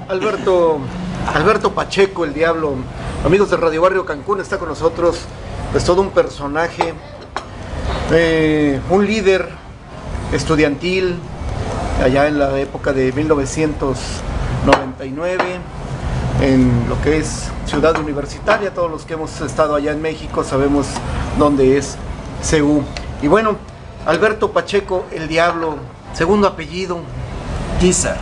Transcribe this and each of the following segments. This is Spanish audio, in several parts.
Alberto Pacheco, el Diablo. Amigos de Radio Barrio Cancún, está con nosotros. Es todo un personaje, un líder estudiantil allá en la época de 1999, en lo que es Ciudad Universitaria. Todos los que hemos estado allá en México sabemos dónde es CU. Y bueno, Alberto Pacheco, el Diablo, segundo apellido. Guízar.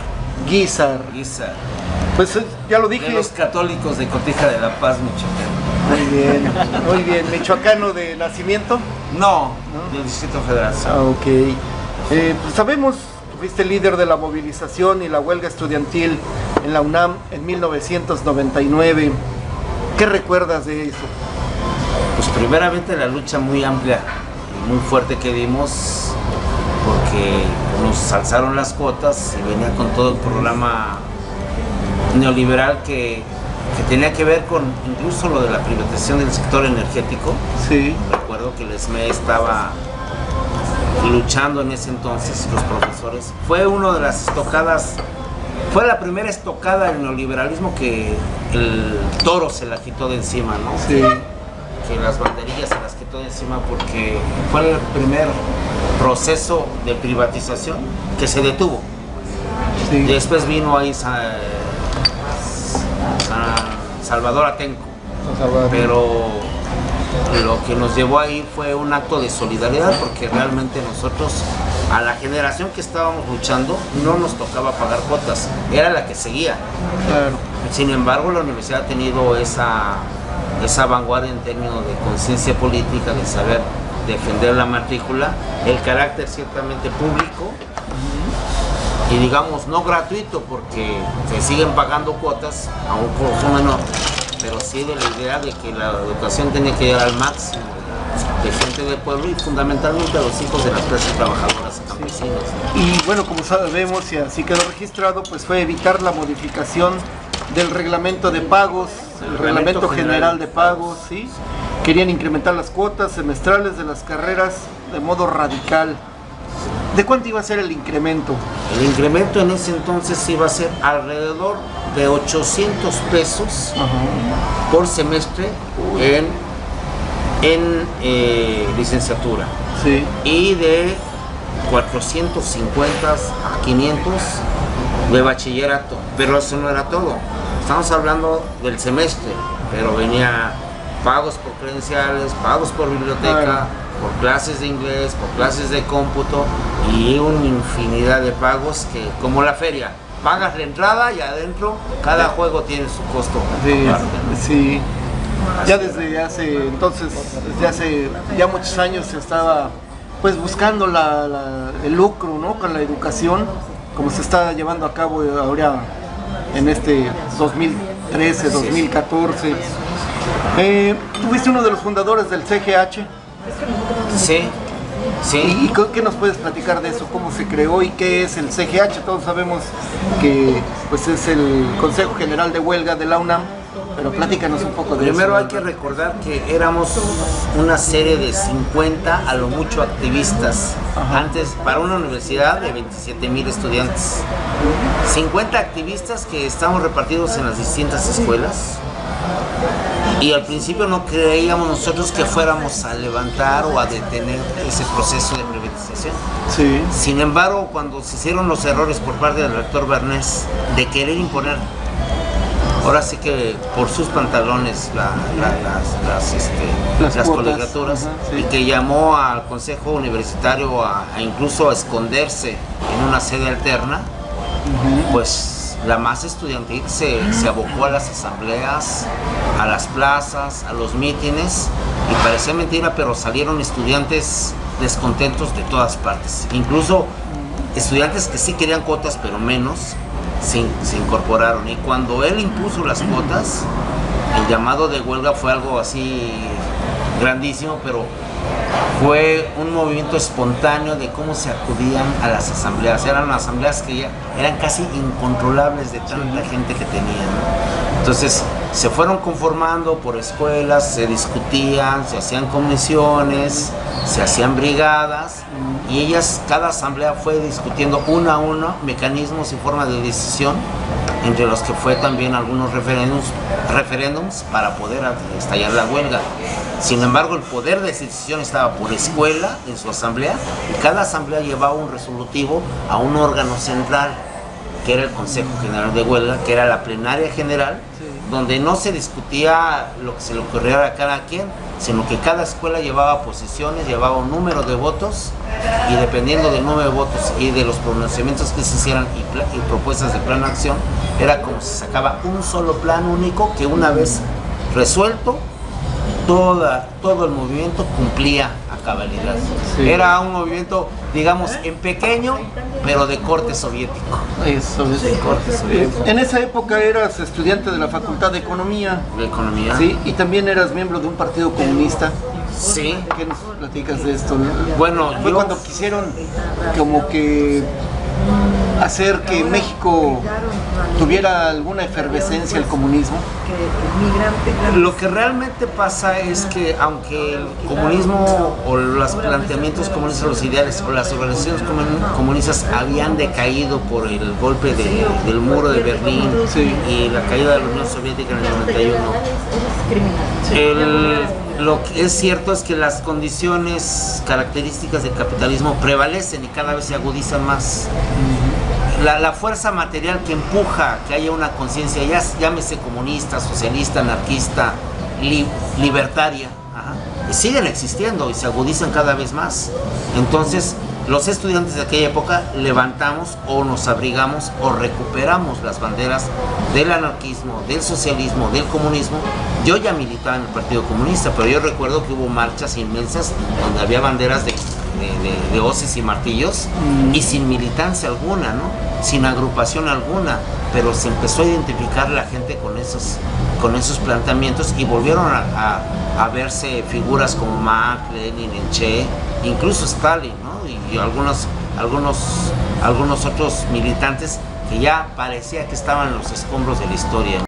Pues ya lo dije. De los católicos de Cotija de la Paz, Michoacán. Muy bien. ¿Michoacano de nacimiento? No, del Distrito Federal. Ok. Pues sabemos, fuiste líder de la movilización y la huelga estudiantil en la UNAM en 1999. ¿Qué recuerdas de eso? Pues primeramente la lucha muy amplia y muy fuerte que dimos, porque nos alzaron las cuotas y venía con todo el programa neoliberal que tenía que ver con incluso lo de la privatización del sector energético. Sí. Recuerdo que el SME estaba luchando en ese entonces, los profesores. Fue una de las estocadas, fue la primera estocada del neoliberalismo que el toro se la quitó de encima, ¿no? Sí. Que las banderillas se las quitó de encima, porque fue el primer proceso de privatización que se detuvo. Sí. Después vino ahí Salvador Atenco, pero lo que nos llevó ahí fue un acto de solidaridad, porque realmente nosotros, a la generación que estábamos luchando, no nos tocaba pagar cuotas, era la que seguía. Claro. Sin embargo, la universidad ha tenido esa vanguardia en términos de conciencia política, de saber defender la matrícula, el carácter ciertamente público y digamos no gratuito, porque se siguen pagando cuotas a un costo menor, pero sí de la idea de que la educación tiene que llegar al máximo de gente del pueblo y fundamentalmente a los hijos de las clases trabajadoras y campesinas. Y bueno, como sabemos y así quedó registrado, pues fue evitar la modificación del reglamento de pagos, el reglamento general de pagos, ¿sí? Querían incrementar las cuotas semestrales de las carreras de modo radical. ¿De cuánto iba a ser el incremento? El incremento en ese entonces iba a ser alrededor de 800 pesos por semestre en licenciatura. Sí. Y de 450 a 500 de bachillerato. Pero eso no era todo. Estamos hablando del semestre, pero venía pagos por credenciales, pagos por biblioteca, por clases de inglés, por clases de cómputo y una infinidad de pagos que, como la feria, pagas la entrada y adentro cada juego tiene su costo. Sí, sí. Ya desde hace entonces, desde hace ya muchos años se estaba pues buscando el lucro, ¿no? Con la educación, como se está llevando a cabo ahora en este 2013, 2014. Tú fuiste uno de los fundadores del CGH. Sí, sí. ¿Y qué nos puedes platicar de eso? ¿Cómo se creó y qué es el CGH? Todos sabemos que pues es el Consejo General de Huelga de la UNAM, pero platícanos un poco de eso. Primero hay que recordar que éramos una serie de 50 a lo mucho activistas. Antes, para una universidad de 27,000 estudiantes. 50 activistas que estamos repartidos en las distintas escuelas. Y al principio no creíamos nosotros que fuéramos a levantar o a detener ese proceso de privatización. Sí. Sin embargo, cuando se hicieron los errores por parte del rector Bernés de querer imponer, ahora sí que por sus pantalones las colegiaturas, sí. Y que llamó al Consejo Universitario a incluso a esconderse en una sede alterna, pues la masa estudiantil se abocó a las asambleas, a las plazas, a los mítines, y parecía mentira, pero salieron estudiantes descontentos de todas partes. Incluso estudiantes que sí querían cuotas, pero menos, se incorporaron. Y cuando él impuso las cuotas, el llamado de huelga fue algo así grandísimo, pero fue un movimiento espontáneo de cómo se acudían a las asambleas. Eran asambleas que ya eran casi incontrolables de tanta gente que tenían, ¿no? Entonces se fueron conformando por escuelas, se discutían, se hacían comisiones, se hacían brigadas, y cada asamblea fue discutiendo uno a uno mecanismos y formas de decisión entre los que fue también algunos referéndums para poder estallar la huelga. Sin embargo, el poder de decisión estaba por escuela en su asamblea, y cada asamblea llevaba un resolutivo a un órgano central, que era el Consejo General de Huelga, que era la plenaria general, donde no se discutía lo que se le ocurriera a cada quien, sino que cada escuela llevaba posiciones, llevaba un número de votos, y dependiendo del número de votos y de los pronunciamientos que se hicieran y propuestas de plan de acción, era como se sacaba un solo plan único que, una vez resuelto, todo el movimiento cumplía a cabalidad. Sí. Era un movimiento, digamos, en pequeño, pero de corte soviético. Eso es. De corte soviético. En esa época eras estudiante de la Facultad de Economía. De Economía. Sí, y también eras miembro de un partido comunista. Sí. ¿Qué nos platicas de esto? Bueno, fue cuando quisieron como que hacer que México tuviera alguna efervescencia el comunismo. Lo que realmente pasa es que, aunque el comunismo o los planteamientos comunistas, los ideales o las organizaciones comunistas habían decaído por el golpe del muro de Berlín, sí, y la caída de la Unión Soviética en el 91, lo que es cierto es que las condiciones características del capitalismo prevalecen y cada vez se agudizan más. La fuerza material que empuja que haya una conciencia, llámese comunista, socialista, anarquista, libertaria, siguen existiendo y se agudizan cada vez más. Entonces, los estudiantes de aquella época levantamos o nos abrigamos o recuperamos las banderas del anarquismo, del socialismo, del comunismo. Yo ya militaba en el Partido Comunista, pero yo recuerdo que hubo marchas inmensas donde había banderas de hoces y martillos, y sin militancia alguna, ¿no? Sin agrupación alguna, pero se empezó a identificar la gente con esos planteamientos, y volvieron a verse figuras como Marx, Lenin, Che, incluso Stalin, ¿no? Y algunos otros militantes que ya parecía que estaban en los escombros de la historia.